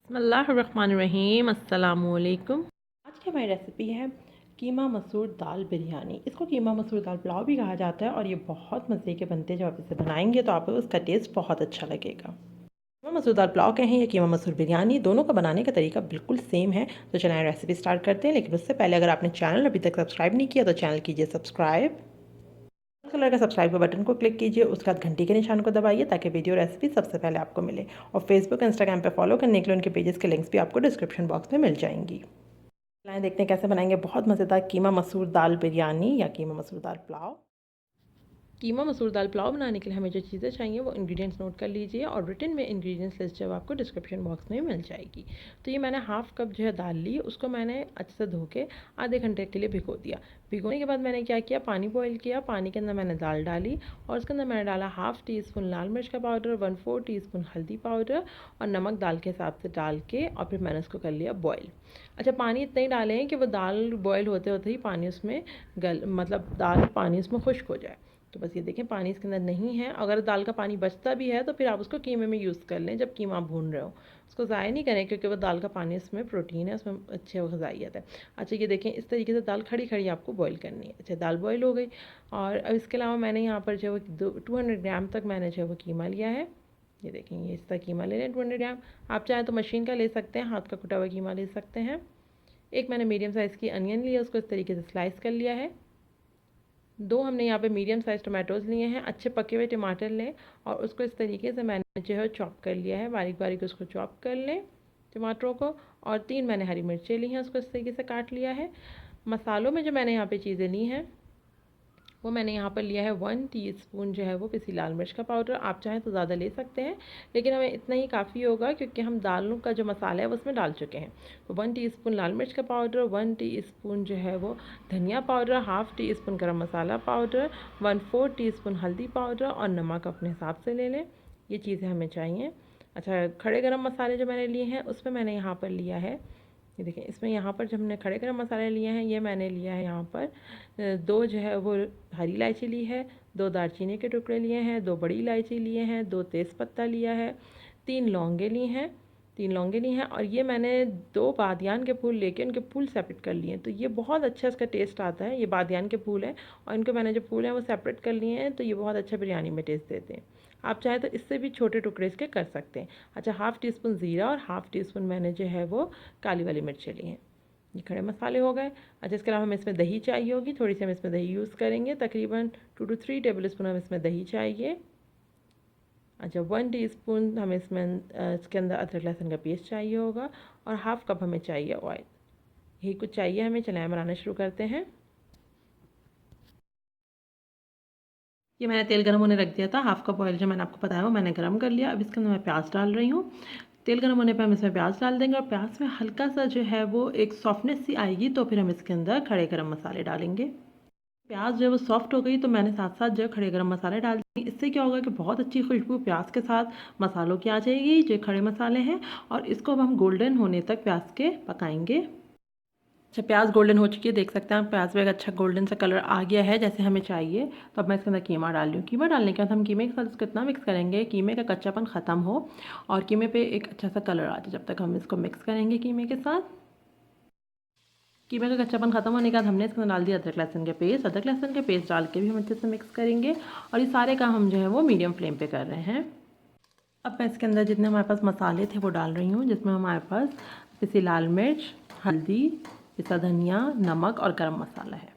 बिस्मिल्लाहिर्रहमानिर्रहीम अस्सलामुअलैकुम। आज की हमारी रेसिपी है कीमा मसूर दाल बिरयानी। इसको कीमा मसूर दाल पुलाव भी कहा जाता है और ये बहुत मज़े के बनते हैं। जब आप इसे बनाएंगे तो आपको उसका टेस्ट बहुत अच्छा लगेगा। कीमा मसूर दाल पुलाव कहें या कीमा मसूर बिरयानी, दोनों का बनाने का तरीका बिल्कुल सेम है। तो चलिए रेसिपी स्टार्ट करते हैं, लेकिन उससे पहले अगर आपने चैनल अभी तक सब्सक्राइब नहीं किया तो चैनल कीजिए सब्सक्राइब। कलर का सब्सक्राइब के बटन को क्लिक कीजिए, उसके बाद घंटी के निशान को दबाइए ताकि वीडियो रेसिपी सबसे पहले आपको मिले। और फेसबुक इंस्टाग्राम पे फॉलो करने के लिए उनके पेजेस के लिंक्स भी आपको डिस्क्रिप्शन बॉक्स में मिल जाएंगी। लाएं देखते हैं कैसे बनाएंगे बहुत मज़ेदार कीमा मसूर दाल बिरयानी या कीमा मसूर दाल पुलाव। कीमा मसूर दाल पुलाव बनाने के लिए हमें जो चीज़ें चाहिए वो इंग्रेडिएंट्स नोट कर लीजिए और रिटन में इंग्रेडिएंट्स लिस्ट जब आपको डिस्क्रिप्शन बॉक्स में मिल जाएगी। तो ये मैंने हाफ़ कप जो है दाल ली, उसको मैंने अच्छे से धो के आधे घंटे के लिए भिगो दिया। भिगोने के बाद मैंने क्या किया, पानी बॉईल किया। पानी के अंदर मैंने दाल डाली और उसके अंदर मैंने डाला हाफ़ टी स्पून लाल मिर्च का पाउडर, 1/4 टीस्पून हल्दी पाउडर और नमक दाल के हिसाब से डाल के और फिर मैंने उसको कर लिया बॉईल। अच्छा, पानी इतना ही डालें कि वो दाल बॉईल होते होते ही पानी उसमें मतलब दाल पानी उसमें खुश्क हो जाए। तो बस ये देखें पानी इसके अंदर नहीं है। अगर दाल का पानी बचता भी है तो फिर आप उसको कीमे में यूज़ कर लें जब कीमा भून रहे हो। उसको ज़ाया नहीं करें क्योंकि वो दाल का पानी उसमें प्रोटीन है, उसमें अच्छे ग़िज़ाइयत है। अच्छा, ये देखें इस तरीके से दाल खड़ी खड़ी आपको बॉईल करनी है। अच्छा, दाल बॉईल हो गई और अब इसके अलावा मैंने यहाँ पर जो है 200 ग्राम तक मैंने जो है वो कीमा लिया है। ये देखें, ये इस तरह कीमा ले लें 200 ग्राम। आप चाहें तो मशीन का ले सकते हैं, हाथ का कुटा हुआ कीमा ले सकते हैं। एक मैंने मीडियम साइज़ की अनियन लिया, उसको इस तरीके से स्लाइस कर लिया है। दो हमने यहाँ पे मीडियम साइज़ टमाटोज़ लिए हैं। अच्छे पके हुए टमाटर लें और उसको इस तरीके से मैंने जो है चॉप कर लिया है, बारीक बारीक उसको चॉप कर लें टमाटरों को। और 3 मैंने हरी मिर्चें ली हैं, उसको इस तरीके से काट लिया है। मसालों में जो मैंने यहाँ पे चीज़ें ली हैं वो मैंने यहाँ पर लिया है 1 टीस्पून जो है वो पिसी लाल मिर्च का पाउडर। आप चाहें तो ज़्यादा ले सकते हैं, लेकिन हमें इतना ही काफ़ी होगा क्योंकि हम दालों का जो मसाला है वो उसमें डाल चुके हैं। तो 1 टीस्पून लाल मिर्च का पाउडर, 1 टीस्पून जो है वो धनिया पाउडर, हाफ़ टी स्पून गर्म मसाला पाउडर, 1/4 टीस्पून हल्दी पाउडर और नमक अपने हिसाब से ले लें। ये चीज़ें हमें चाहिए। अच्छा, खड़े गरम मसाले जो मैंने लिए हैं उसमें मैंने यहाँ पर लिया है, ये देखिए इसमें यहाँ पर जब हमने खड़े गरम मसाले लिए हैं, ये मैंने लिया है यहाँ पर 2 जो है वो हरी इलायची ली है, 2 दालचीनी के टुकड़े लिए हैं, 2 बड़ी इलायची लिए हैं, 2 तेज़पत्ता लिया है, 3 लौंगे ली हैं, 3 लौंगे ली हैं। और ये मैंने 2 बादियान के फूल लेके उनके फूल सेपरेट कर लिए हैं। तो ये बहुत अच्छा इसका टेस्ट आता है। ये बादियान के फूल हैं और इनको मैंने जो फूल हैं वो सेपरेट कर लिए हैं, तो ये बहुत अच्छा बिरयानी में टेस्ट देते हैं। आप चाहें तो इससे भी छोटे टुकड़े इसके कर सकते हैं। अच्छा, हाफ़ टी स्पून ज़ीरा और हाफ़ टी स्पून मैंने जो है वो काली वाली मिर्चें ली हैं। ये खड़े मसाले हो गए। अच्छा, इसके अलावा हमें इसमें दही चाहिए होगी, थोड़ी सी हम इसमें दही यूज़ करेंगे, तकरीबन 2 to 3 टेबल स्पून हमें इसमें दही चाहिए। अच्छा, 1 टीस्पून हमें इसमें इसके अंदर अदरक लहसुन का पेस्ट चाहिए होगा और हाफ़ कप हमें चाहिए ऑयल। यही कुछ चाहिए हमें। चलाएं, बनाना शुरू करते हैं। ये मैंने तेल गर्म होने रख दिया था। हाफ़ कप ऑयल जो मैंने आपको बताया वो मैंने गर्म कर लिया। अब इसके अंदर मैं प्याज डाल रही हूँ। तेल गर्म होने पे हम इसमें प्याज डाल देंगे और प्याज में हल्का सा जो है वो एक सॉफ्टनेस सी आएगी तो फिर हम इसके अंदर खड़े गरम मसाले डालेंगे। प्याज जो है वो सॉफ्ट हो गई तो मैंने साथ साथ जो है खड़े गरम मसाले डाल दिए। इससे क्या होगा कि बहुत अच्छी खुशबू प्याज के साथ मसालों की आ जाएगी, जो खड़े मसाले हैं। और इसको अब हम गोल्डन होने तक प्याज के पकाएंगे। अच्छा, प्याज गोल्डन हो चुकी है, देख सकते हैं आप प्याज में एक अच्छा गोल्डन सा कलर आ गया है जैसे हमें चाहिए। तो अब मैं इसके अंदर कीमा डाल रही हूँ। कीमा डालने के बाद हम कीमे के साथ इसको इतना मिक्स करेंगे कीमे का कच्चापन ख़त्म हो और कीमे पे एक अच्छा सा कलर आ जाए। जब तक हम इसको मिक्स करेंगे कीमे के साथ। कीमे का कच्चापन खत्म होने के बाद हमने इसके अंदर डाल दिया अदरक लहसुन के पेस्ट। अदरक लहसुन के पेस्ट डाल के भी हम अच्छे से मिक्स करेंगे और ये सारे काम हम जो है वो मीडियम फ्लेम पे कर रहे हैं। अब मैं इसके अंदर जितने हमारे पास मसाले थे वो डाल रही हूँ, जिसमें हमारे पास पिसी लाल मिर्च, हल्दी, पिसा धनिया, नमक और गरम मसाला है।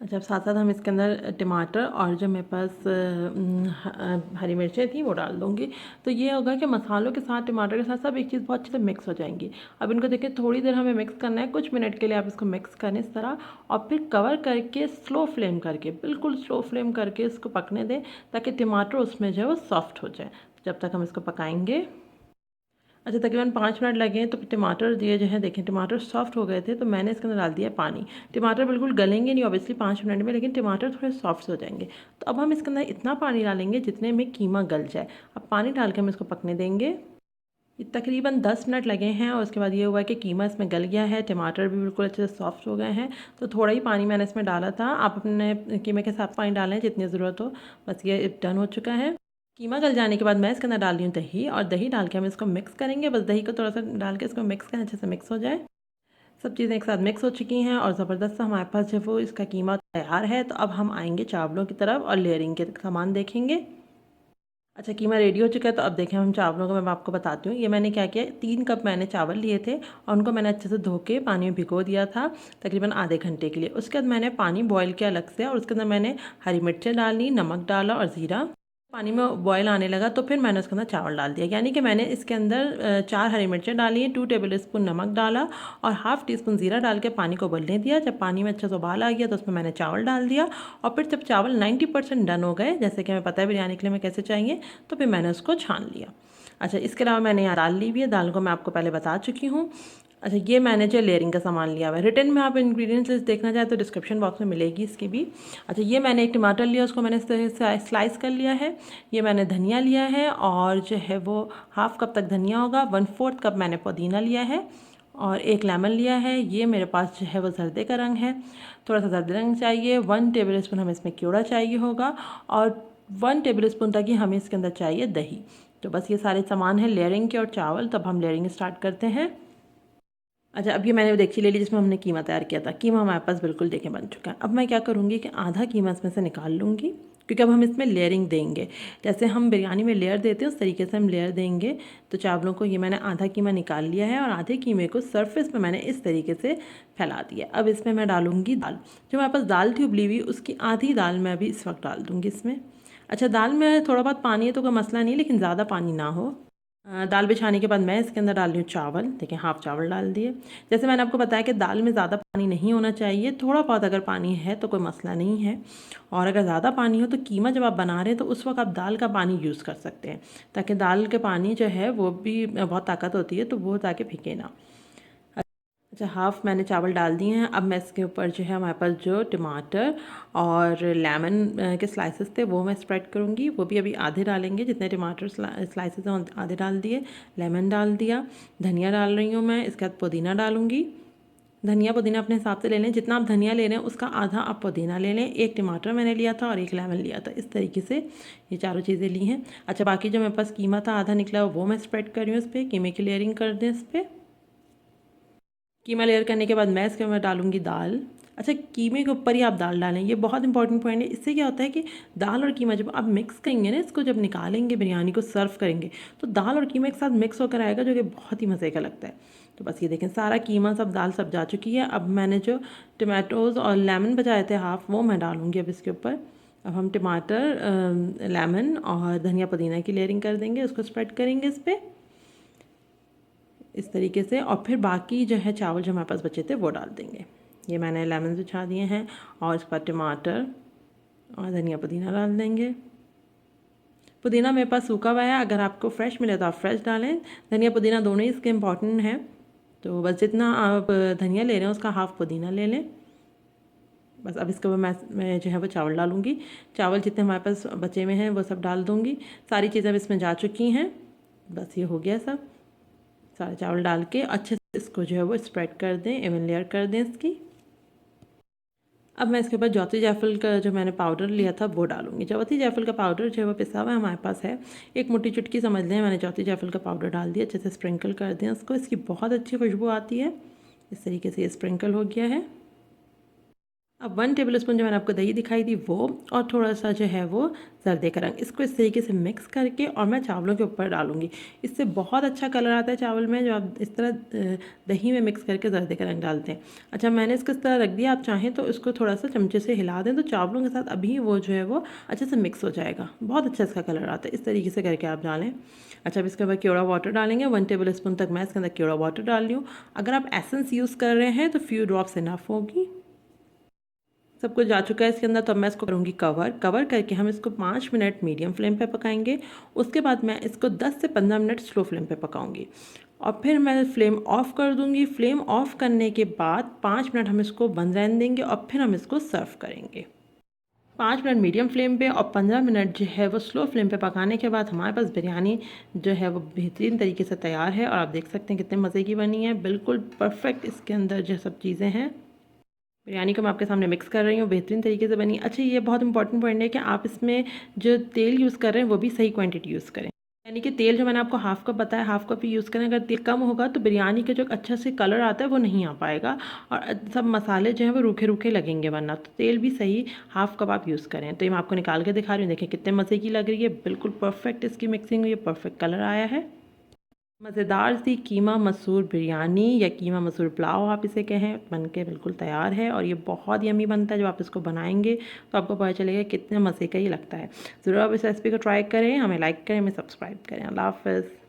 अच्छा, अब साथ साथ हम इसके अंदर टमाटर और जो मेरे पास हरी मिर्चें थी वो डाल दूँगी। तो ये होगा कि मसालों के साथ टमाटर के साथ सब एक चीज़ बहुत अच्छे से मिक्स हो जाएंगी। अब इनको देखिए थोड़ी देर हमें मिक्स करना है, कुछ मिनट के लिए आप इसको मिक्स करें इस तरह और फिर कवर करके स्लो फ्लेम करके, बिल्कुल स्लो फ्लेम करके इसको पकने दें ताकि टमाटर उसमें जो है वो सॉफ्ट हो जाए। जब तक हम इसको पकाएंगे। अच्छा, तकरीबन 5 मिनट लगे तो टमाटर दिए जो है देखें टमाटर सॉफ्ट हो गए थे तो मैंने इसके अंदर डाल दिया पानी। टमाटर बिल्कुल गलेंगे नहीं ऑब्वियसली 5 मिनट में, लेकिन टमाटर थोड़े सॉफ्ट हो जाएंगे। तो अब हम इसके अंदर इतना पानी डालेंगे जितने में कीमा गल जाए। अब पानी डाल के हम इसको पकने देंगे। ये तकरीबन 10 मिनट लगे हैं और उसके बाद ये हुआ है कि कीमा इसमें गल गया है, टमाटर भी बिल्कुल अच्छे से सॉफ्ट हो गए हैं। तो थोड़ा ही पानी मैंने इसमें डाला था, आप अपने कीमे के साथ पानी डालें जितनी ज़रूरत हो। बस ये डन हो चुका है। कीमा गल जाने के बाद मैं इसके अंदर डाल रही हूँ दही, और दही डाल के हम इसको मिक्स करेंगे। बस दही को थोड़ा सा डाल के इसको मिक्स करें, अच्छे से मिक्स हो जाए। सब चीज़ें एक साथ मिक्स हो चुकी हैं और ज़बरदस्त सा हमारे पास जो वो इसका कीमा तैयार है। तो अब हम आएंगे चावलों की तरफ और लेयरिंग के सामान देखेंगे। अच्छा, कीमा रेडी हो चुका है। तो अब देखें हम चावलों को मैं आपको बताती हूँ। ये मैंने क्या किया, 3 कप मैंने चावल लिए थे और उनको मैंने अच्छे से धो के पानी में भिगो दिया था तकरीबन आधे घंटे के लिए। उसके बाद मैंने पानी बॉयल किया अलग से, और उसके अंदर मैंने हरी मिर्चें डाली, नमक डाला और ज़ीरा। पानी में बॉयल आने लगा तो फिर मैंने उसके अंदर चावल डाल दिया, यानी कि मैंने इसके अंदर 4 हरी मिर्चें डाली हैं, 2 टेबल स्पून नमक डाला और हाफ़ टी स्पून ज़ीरा डाल के पानी को उबलने दिया। जब पानी में अच्छा सा उबाल आ गया तो उसमें मैंने चावल डाल दिया, और फिर जब चावल 90% डन हो गए, जैसे कि हमें पता है बिरयानी के लिए हमें कैसे चाहिए, तो फिर मैंने उसको छान लिया। अच्छा, इसके अलावा मैंने यहाँ दाल ली हुई है, दाल को मैं आपको पहले बता चुकी हूँ। अच्छा, ये मैंने जो लेयरिंग का सामान लिया हुआ है, रिटर्न में आप इंग्रेडिएंट्स लिस्ट देखना चाहे तो डिस्क्रिप्शन बॉक्स में मिलेगी इसकी भी। अच्छा, ये मैंने एक टमाटर लिया, उसको मैंने स्लाइस कर लिया है। ये मैंने धनिया लिया है, और जो है वो हाफ़ कप तक धनिया होगा। 1/4 कप मैंने पुदीना लिया है, और एक लेमन लिया है। ये मेरे पास जो है वो जर्दे का रंग है, थोड़ा सा जर्दे रंग चाहिए। 1 टेबल स्पून हमें इसमें केवड़ा चाहिए होगा, और 1 टेबल स्पून तक ही हमें इसके अंदर चाहिए दही। तो बस ये सारे सामान हैं लेयरिंग के और चावल। तब हम लेयरिंग स्टार्ट करते हैं। अच्छा, अब ये मैंने देखी ले ली जिसमें हमने कीमा तैयार किया था। कीमा हमारे पास बिल्कुल देखें बन चुका है। अब मैं क्या करूँगी कि आधा कीमा इसमें से निकाल लूँगी, क्योंकि अब हम इसमें लेयरिंग देंगे। जैसे हम बिरयानी में लेयर देते हैं उस तरीके से हम लेयर देंगे। तो चावलों को ये मैंने आधा कीमा निकाल लिया है, और आधे कीमे को सरफेस पे मैंने इस तरीके से फैला दिया। अब इसमें मैं डालूँगी दाल। जो हमारे पास दाल थी उबली हुई, उसकी आधी दाल मैं अभी इस वक्त डाल दूँगी इसमें। अच्छा, दाल में थोड़ा बहुत पानी है तो कोई मसला नहीं, लेकिन ज़्यादा पानी ना हो। दाल बिछाने के बाद मैं इसके अंदर डाल रही हूँ चावल। देखिए, हाफ़ चावल डाल दिए। जैसे मैंने आपको बताया कि दाल में ज़्यादा पानी नहीं होना चाहिए, थोड़ा बहुत अगर पानी है तो कोई मसला नहीं है। और अगर ज़्यादा पानी हो तो कीमा जब आप बना रहे हैं तो उस वक्त आप दाल का पानी यूज़ कर सकते हैं, ताकि दाल के पानी जो है वो भी बहुत ताकत होती है, तो वो ताकि फेंके ना। अच्छा, हाफ़ मैंने चावल डाल दिए हैं। अब मैं इसके ऊपर जो है हमारे पास जो टमाटर और लेमन के स्लाइसेस थे वो मैं स्प्रेड करूँगी। वो भी अभी आधे डालेंगे, जितने टमाटर स्लाइसेस हैं आधे डाल दिए। लेमन डाल दिया, धनिया डाल रही हूँ मैं। इसके बाद पुदीना डालूँगी। धनिया पुदीना अपने हिसाब से ले लें, जितना आप धनिया ले लें उसका आधा आप पुदीना ले लें। एक टमाटर मैंने लिया था और एक लेमन लिया था, इस तरीके से ये चारों चीज़ें ली हैं। अच्छा, बाकी जो मेरे पास कीमा था आधा निकला वो मैं स्प्रेड कर रही हूँ इस पर। कीमे की लेयरिंग कर दें इस पर। कीमा लेयर करने के बाद मैं इसके अंदर डालूंगी दाल। अच्छा, कीमे के ऊपर ही आप दाल डालें, ये बहुत इंपॉर्टेंट पॉइंट है। इससे क्या होता है कि दाल और कीमा जब आप मिक्स करेंगे ना, इसको जब निकालेंगे बिरयानी को सर्व करेंगे, तो दाल और कीमा एक साथ मिक्स होकर आएगा, जो कि बहुत ही मज़े का लगता है। तो बस ये देखें, सारा कीमा सब दाल सब जा चुकी है। अब मैंने जो टमाटोज़ और लेमन बचाए थे हाफ़, वो मैं डालूँगी अब इसके ऊपर। अब हम टमाटर, लेमन और धनिया पुदीना की लेयरिंग कर देंगे, उसको स्प्रेड करेंगे इस पर इस तरीके से। और फिर बाकी जो है चावल जो हमारे पास बचे थे वो डाल देंगे। ये मैंने लेमन बिछा दिए हैं, और इस पर टमाटर और धनिया पुदीना डाल देंगे। पुदीना मेरे पास सूखा हुआ है, अगर आपको फ्रेश मिले तो आप फ्रेश डालें। धनिया पुदीना दोनों ही इसके इम्पॉर्टेंट हैं। तो बस जितना आप धनिया ले रहे हैं उसका हाफ़ पुदीना ले लें। बस अब इसके ऊपर मैं जो है वो चावल डालूँगी। चावल जितने हमारे पास बचे हुए हैं वो सब डाल दूँगी। सारी चीज़ें अब इसमें जा चुकी हैं। बस ये हो गया सब। सारे चावल डाल के अच्छे से इसको जो है वो स्प्रेड कर दें, इवन लेयर कर दें इसकी। अब मैं इसके ऊपर ज्योति जायफल का जो मैंने पाउडर लिया था वो डालूंगी। ज्योति जायफल का पाउडर जो है वो पिसा हुआ हमारे पास है, एक मोटी चुटकी समझ लें। मैंने ज्योति जायफल का पाउडर डाल दिया, अच्छे से स्प्रिंकल कर दें इसको। इसकी बहुत अच्छी खुशबू आती है। इस तरीके से ये स्प्रिंकल हो गया है। अब 1 टेबल स्पून जो मैंने आपको दही दिखाई थी वो, और थोड़ा सा जो है वो जर्दे का रंग, इसको इस तरीके से मिक्स करके और मैं चावलों के ऊपर डालूंगी। इससे बहुत अच्छा कलर आता है चावल में, जो आप इस तरह दही में मिक्स करके जर्दे का रंग डालते हैं। अच्छा, मैंने इसको इस तरह रख दिया। आप चाहें तो इसको थोड़ा सा चमचे से हिला दें, तो चावलों के साथ अभी वो जो है वो अच्छे से मिक्स हो जाएगा। बहुत अच्छा इसका कलर आता है। इस तरीके से करके आप डालें। अच्छा, अब इसके बाद केवड़ा वाटर डालेंगे। 1 टेबल स्पून तक मैं इसके अंदर केवड़ा वाटर डाल रही हूँ। अगर आप एसेंस यूज़ कर रहे हैं तो फ्यू ड्रॉप्स इनफ होगी। सब कुछ जा चुका है इसके अंदर। तो अब मैं इसको करूँगी कवर करके हम इसको 5 मिनट मीडियम फ्लेम पे पकाएंगे। उसके बाद मैं इसको 10 से 15 मिनट स्लो फ्लेम पे पकाऊंगी, और फिर मैं फ्लेम ऑफ कर दूंगी। फ्लेम ऑफ करने के बाद 5 मिनट हम इसको बंद रहने देंगे, और फिर हम इसको सर्व करेंगे। 5 मिनट मीडियम फ्लेम पे और 15 मिनट जो है वो स्लो फ्लेम पे पकाने के बाद हमारे पास बिरयानी जो है वो बेहतरीन तरीके से तैयार है। और आप देख सकते हैं कितने मज़े की बनी है, बिल्कुल परफेक्ट इसके अंदर जो सब चीज़ें हैं। बिरयानी को मैं आपके सामने मिक्स कर रही हूँ, बेहतरीन तरीके से बनी। अच्छा, ये बहुत इंपॉर्टेंट पॉइंट है कि आप इसमें जो तेल यूज़ कर रहे हैं वो भी सही क्वांटिटी यूज़ करें। यानी कि तेल जो मैंने आपको हाफ़ कप बताया, हाफ़ कप ही यूज़ करें। अगर तेल कम होगा तो बिरयानी का जो अच्छा से कलर आता है वो नहीं आ पाएगा और सब मसाले जो हैं वो रूखे रूखे लगेंगे, वरना तो तेल भी सही हाफ़ कप आप यूज़ करें। तो ये मैं आपको निकाल के दिखा रही हूँ, देखिए कितने मज़े की लग रही है, बिल्कुल परफेक्ट इसकी मिक्सिंग हुई है, परफेक्ट कलर आया है। मज़ेदार सी कीमा मसूर बिरयानी या कीमा मसूर पुलाव आप इसे कहें, बन के बिल्कुल तैयार है और ये बहुत यम्मी बनता है। जब आप इसको बनाएंगे तो आपको पता चलेगा कितने मज़े का ही लगता है। ज़रूर आप इस रेसिपी को ट्राई करें, हमें लाइक करें, हमें सब्सक्राइब करें। अल्लाह हाफ़िज़।